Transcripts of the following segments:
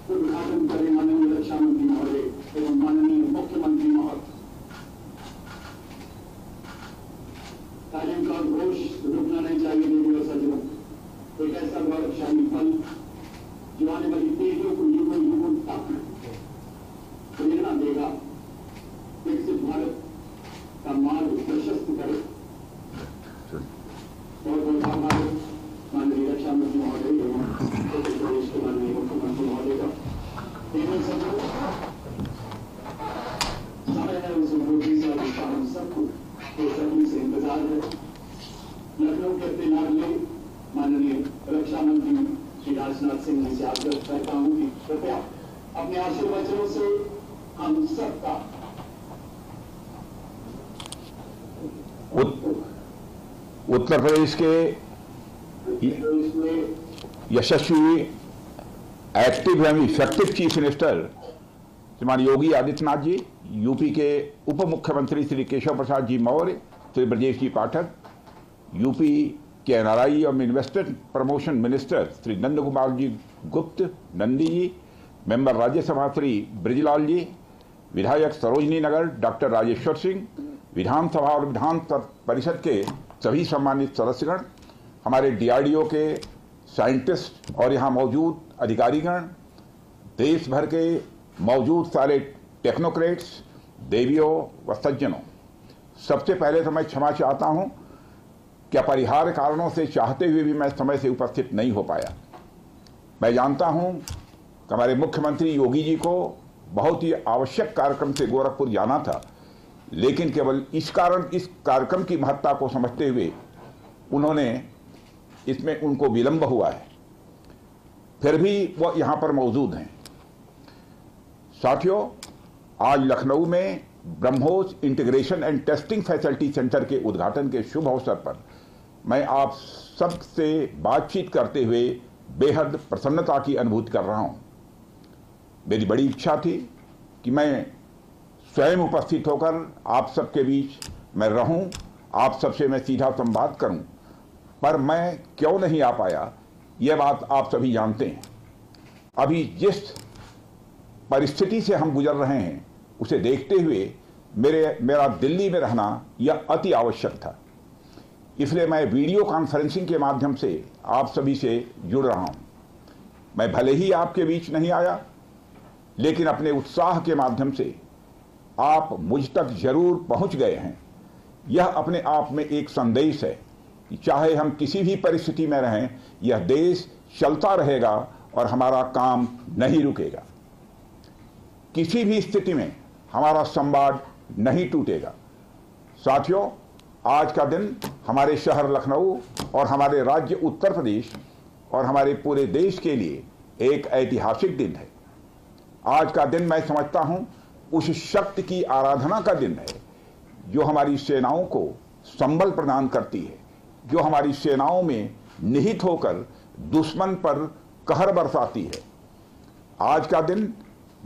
उद्घाटन करें माननीय रक्षा मंत्री महोदय एवं माननीय मुख्यमंत्री महोदय। तालीम का घोष रुकना नहीं चाहिए देवी और सज्जनों। एक ऐसा गौरवशाली पल जो आने वाली पीढ़ियों को युगों युगों तक प्रेरणा देगा, विकसित भारत का मार्ग प्रशस्त करे। बहुत बहुत आभार माननीय रक्षा मंत्री महोदय एवं उत्तर प्रदेश के माननीय मुख्यमंत्री महोदय का। समय है उस उपलब्धि से जिसका हम सबको बेसब्री से इंतजार है। लखनऊ के अपने लाडले माननीय रक्षा मंत्री श्री राजनाथ सिंह जी से आग्रह करता हूं कि कृपया अपने आशीर्वचनों से हम सबका उत्तर प्रदेश के यशस्वी एक्टिव एवं इफेक्टिव चीफ मिनिस्टर श्रीमान योगी आदित्यनाथ जी, यूपी के उप मुख्यमंत्री श्री केशव प्रसाद जी मौर्य, श्री ब्रजेश जी पाठक, यूपी के एनआरआई और investment promotion minister Shri Nand Kumar ji गुप्त नंदी जी, मेंबर राज्यसभा श्री ब्रिजलाल जी, विधायक सरोजनी नगर डॉक्टर राजेश्वर सिंह, विधानसभा और विधान परिषद के सभी सम्मानित सदस्यगण, हमारे डीआरडीओ के साइंटिस्ट और यहाँ मौजूद अधिकारीगण, देश भर के मौजूद सारे टेक्नोक्रेट्स, देवियों व सज्जनों, सबसे पहले तो मैं क्षमा चाहता हूँ कि अपरिहार्य कारणों से चाहते हुए भी मैं समय से उपस्थित नहीं हो पाया। मैं जानता हूँ कि हमारे मुख्यमंत्री योगी जी को बहुत ही आवश्यक कार्यक्रम से गोरखपुर जाना था, लेकिन केवल इस कार्यक्रम की महत्ता को समझते हुए इसमें उनको विलंब हुआ है, फिर भी वो यहाँ पर मौजूद हैं। साथियों, आज लखनऊ में BrahMos integration and testing facility centre के उद्घाटन के शुभ अवसर पर मैं आप सबसे बातचीत करते हुए बेहद प्रसन्नता की अनुभूति कर रहा हूँ। मेरी बड़ी इच्छा थी कि मैं स्वयं उपस्थित होकर आप सबके बीच मैं रहूं, आप सबसे मैं सीधा संवाद करूं, पर मैं क्यों नहीं आ पाया यह बात आप सभी जानते हैं। अभी जिस परिस्थिति से हम गुजर रहे हैं उसे देखते हुए मेरा दिल्ली में रहना यह अति आवश्यक था। इसलिए मैं वीडियो कॉन्फ्रेंसिंग के माध्यम से आप सभी से जुड़ रहा हूं। मैं भले ही आपके बीच नहीं आया, लेकिन अपने उत्साह के माध्यम से आप मुझ तक जरूर पहुंच गए हैं। यह अपने आप में एक संदेश है कि चाहे हम किसी भी परिस्थिति में रहें, यह देश चलता रहेगा और हमारा काम नहीं रुकेगा। किसी भी स्थिति में हमारा संवाद नहीं टूटेगा। साथियों, आज का दिन हमारे शहर लखनऊ और हमारे राज्य उत्तर प्रदेश और हमारे पूरे देश के लिए एक ऐतिहासिक दिन है। आज का दिन मैं समझता हूं उस शक्ति की आराधना का दिन है जो हमारी सेनाओं को संबल प्रदान करती है, जो हमारी सेनाओं में निहित होकर दुश्मन पर कहर बरसाती है। आज का दिन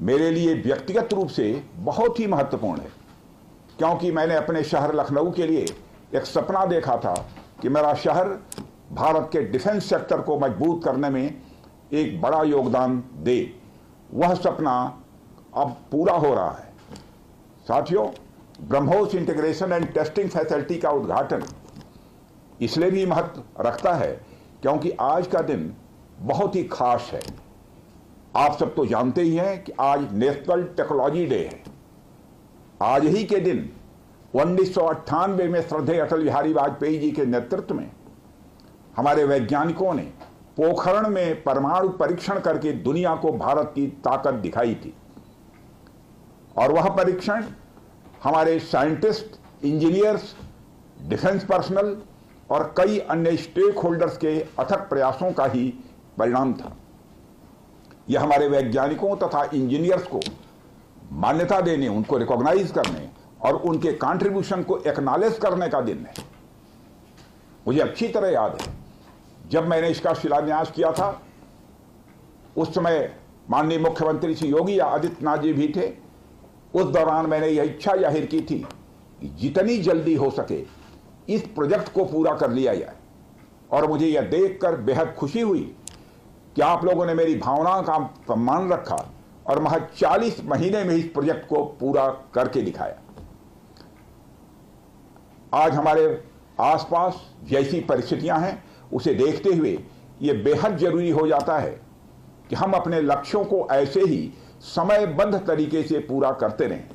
मेरे लिए व्यक्तिगत रूप से बहुत ही महत्वपूर्ण है, क्योंकि मैंने अपने शहर लखनऊ के लिए एक सपना देखा था कि मेरा शहर भारत के डिफेंस सेक्टर को मजबूत करने में एक बड़ा योगदान दे। वह सपना अब पूरा हो रहा है। साथियों, BrahMos integration and testing facility का उद्घाटन इसलिए भी महत्व रखता है क्योंकि आज का दिन बहुत ही खास है। आप सब तो जानते ही हैं कि आज नेशनल टेक्नोलॉजी डे है। आज ही के दिन 1998 में श्रद्धेय अटल बिहारी वाजपेयी जी के नेतृत्व में हमारे वैज्ञानिकों ने पोखरण में परमाणु परीक्षण करके दुनिया को भारत की ताकत दिखाई थी। और वह परीक्षण हमारे साइंटिस्ट, इंजीनियर्स, डिफेंस पर्सनल और कई अन्य स्टेक होल्डर्स के अथक प्रयासों का ही परिणाम था। यह हमारे वैज्ञानिकों तथा इंजीनियर्स को मान्यता देने, उनको रिकॉग्नाइज करने और उनके कंट्रीब्यूशन को एक्नॉलेज करने का दिन है। मुझे अच्छी तरह याद है जब मैंने इसका शिलान्यास किया था, उस समय माननीय मुख्यमंत्री श्री योगी आदित्यनाथ जी भी थे। उस दौरान मैंने यह इच्छा जाहिर की थी कि जितनी जल्दी हो सके इस प्रोजेक्ट को पूरा कर लिया जाए। और मुझे यह देखकर बेहद खुशी हुई कि आप लोगों ने मेरी भावनाओं का सम्मान रखा और महज 40 महीने में इस प्रोजेक्ट को पूरा करके दिखाया। आज हमारे आसपास जैसी परिस्थितियां हैं उसे देखते हुए यह बेहद जरूरी हो जाता है कि हम अपने लक्ष्यों को ऐसे ही समयबद्ध तरीके से पूरा करते रहें।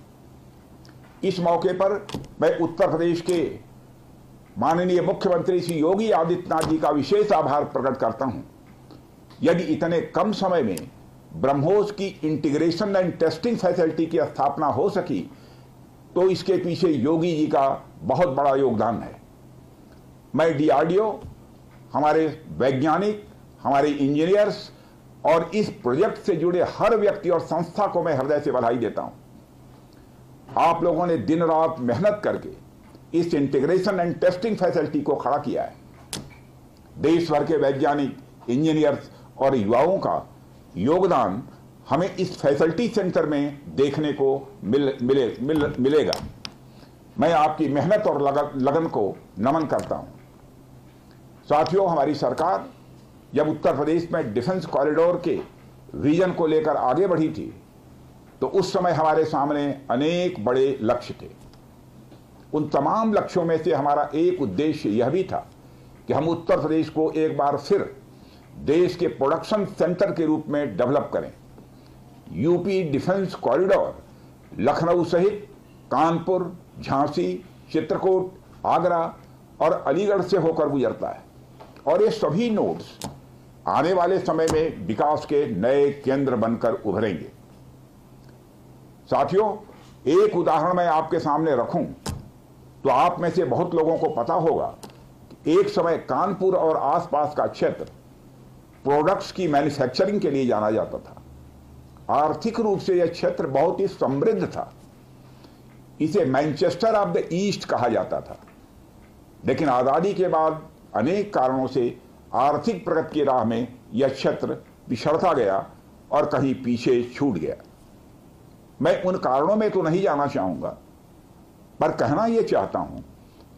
इस मौके पर मैं उत्तर प्रदेश के माननीय मुख्यमंत्री श्री योगी आदित्यनाथ जी का विशेष आभार प्रकट करता हूं। यदि इतने कम समय में ब्रह्मोस की इंटीग्रेशन एंड टेस्टिंग फैसिलिटी की स्थापना हो सकी तो इसके पीछे योगी जी का बहुत बड़ा योगदान है। मैं डीआरडीओ, हमारे वैज्ञानिक, हमारे इंजीनियर्स और इस प्रोजेक्ट से जुड़े हर व्यक्ति और संस्था को मैं हृदय से बधाई देता हूं। आप लोगों ने दिन रात मेहनत करके इस इंटीग्रेशन एंड टेस्टिंग फैसिलिटी को खड़ा किया है। देश भर के वैज्ञानिक, इंजीनियर्स और युवाओं का योगदान हमें इस फैसिलिटी सेंटर में देखने को मिलेगा। मैं आपकी मेहनत और लगन को नमन करता हूं। साथियों, हमारी सरकार जब उत्तर प्रदेश में डिफेंस कॉरिडोर के विजन को लेकर आगे बढ़ी थी तो उस समय हमारे सामने अनेक बड़े लक्ष्य थे। उन तमाम लक्ष्यों में से हमारा एक उद्देश्य यह भी था कि हम उत्तर प्रदेश को एक बार फिर देश के प्रोडक्शन सेंटर के रूप में डेवलप करें। यूपी डिफेंस कॉरिडोर लखनऊ सहित कानपुर, झांसी, चित्रकूट, आगरा और अलीगढ़ से होकर गुजरता है और ये सभी नोड्स आने वाले समय में विकास के नए केंद्र बनकर उभरेंगे। साथियों, एक उदाहरण मैं आपके सामने रखूं तो आप में से बहुत लोगों को पता होगा कि एक समय कानपुर और आसपास का क्षेत्र प्रोडक्ट्स की मैन्युफैक्चरिंग के लिए जाना जाता था। आर्थिक रूप से यह क्षेत्र बहुत ही समृद्ध था। इसे मैनचेस्टर ऑफ द ईस्ट कहा जाता था। लेकिन आजादी के बाद अनेक कारणों से आर्थिक प्रगति की राह में यह क्षेत्र पिछड़ता गया और कहीं पीछे छूट गया। मैं उन कारणों में तो नहीं जाना चाहूंगा, पर कहना यह चाहता हूं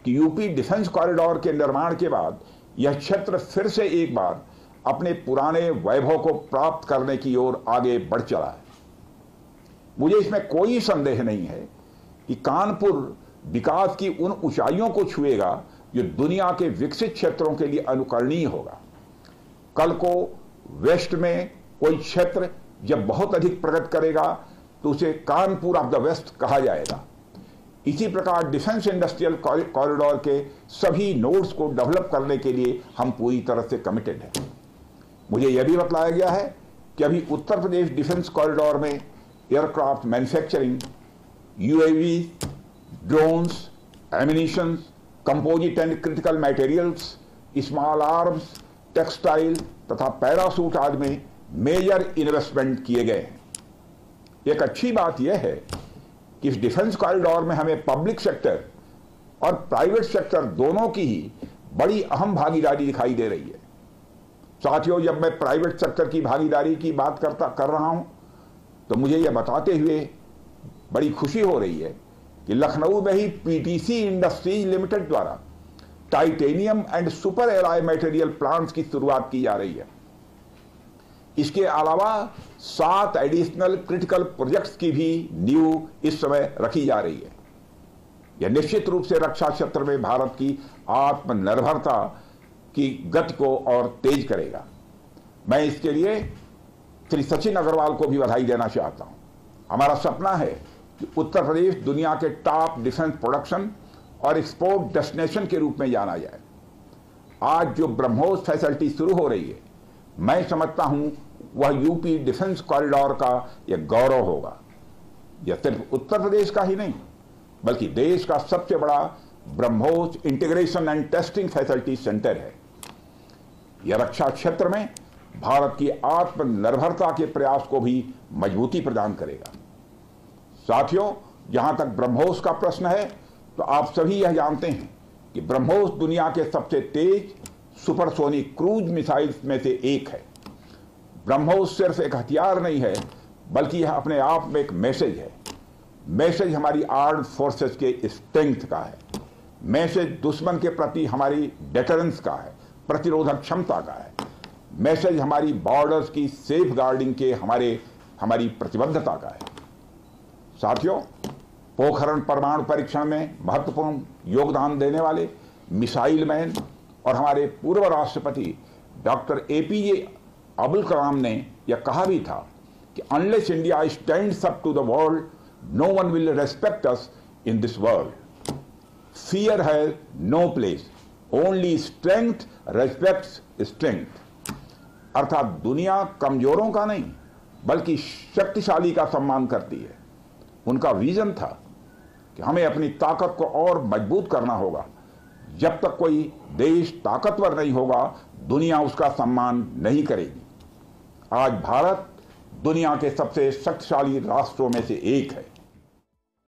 कि यूपी डिफेंस कॉरिडोर के निर्माण के बाद यह क्षेत्र फिर से एक बार अपने पुराने वैभव को प्राप्त करने की ओर आगे बढ़ चला है। मुझे इसमें कोई संदेह नहीं है कि कानपुर विकास की उन ऊंचाइयों को छुएगा जो दुनिया के विकसित क्षेत्रों के लिए अनुकरणीय होगा। कल को वेस्ट में कोई क्षेत्र जब बहुत अधिक प्रगति करेगा तो उसे कानपुर ऑफ द वेस्ट कहा जाएगा। इसी प्रकार डिफेंस इंडस्ट्रियल कॉरिडोर के सभी नोड्स को डेवलप करने के लिए हम पूरी तरह से कमिटेड हैं। मुझे यह भी बताया गया है कि अभी उत्तर प्रदेश डिफेंस कॉरिडोर में aircraft manufacturing, UAV, drones, ammunitions, composite and critical materials, small arms, textile तथा पैरासूट आदि में मेजर इन्वेस्टमेंट किए गए हैं। एक अच्छी बात यह है कि इस डिफेंस कॉरिडोर में हमें पब्लिक सेक्टर और प्राइवेट सेक्टर दोनों की ही बड़ी अहम भागीदारी दिखाई दे रही है। साथियों, जब मैं प्राइवेट सेक्टर की भागीदारी की बात कर रहा हूं तो मुझे यह बताते हुए बड़ी खुशी हो रही है कि लखनऊ में ही पीटीसी इंडस्ट्रीज लिमिटेड द्वारा titanium and super alloy material plants की शुरुआत की जा रही है। इसके अलावा 7 एडिशनल क्रिटिकल प्रोजेक्ट्स की भी नींव इस समय रखी जा रही है। यह निश्चित रूप से रक्षा क्षेत्र में भारत की आत्मनिर्भरता की गति को और तेज करेगा। मैं इसके लिए श्री सचिन अग्रवाल को भी बधाई देना चाहता हूं। हमारा सपना है कि उत्तर प्रदेश दुनिया के टॉप डिफेंस प्रोडक्शन और एक्सपोर्ट डेस्टिनेशन के रूप में जाना जाए। आज जो ब्रह्मोस फैसिलिटी शुरू हो रही है, मैं समझता हूं वह यूपी डिफेंस कॉरिडोर का यह गौरव होगा। यह सिर्फ उत्तर प्रदेश का ही नहीं बल्कि देश का सबसे बड़ा BrahMos integration and testing facility centre है। यह रक्षा क्षेत्र में भारत की आत्मनिर्भरता के प्रयास को भी मजबूती प्रदान करेगा। साथियों, जहां तक ब्रह्मोस का प्रश्न है तो आप सभी यह जानते हैं कि ब्रह्मोस दुनिया के सबसे तेज सुपरसोनिक क्रूज मिसाइल्स में से एक है। ब्रह्मोस सिर्फ एक हथियार नहीं है बल्कि यह अपने आप में एक मैसेज है। मैसेज हमारी आर्म्ड फोर्सेस के स्ट्रेंथ का है। मैसेज दुश्मन के प्रति हमारी डेटरेंस का है, प्रतिरोधक क्षमता का है। मैसेज हमारी बॉर्डर्स की सेफ गार्डिंग के हमारी प्रतिबद्धता का है। साथियों, पोखरण परमाणु परीक्षण में महत्वपूर्ण योगदान देने वाले मिसाइल मैन और हमारे पूर्व राष्ट्रपति डॉक्टर APJ अब्दुल कलाम ने यह कहा भी था कि unless India stands up to the world, no one will respect us in this world. Fear has no place, only strength respects strength. अर्थात दुनिया कमजोरों का नहीं बल्कि शक्तिशाली का सम्मान करती है। उनका विजन था कि हमें अपनी ताकत को और मजबूत करना होगा। जब तक कोई देश ताकतवर नहीं होगा, दुनिया उसका सम्मान नहीं करेगी। आज भारत दुनिया के सबसे शक्तिशाली राष्ट्रों में से एक है।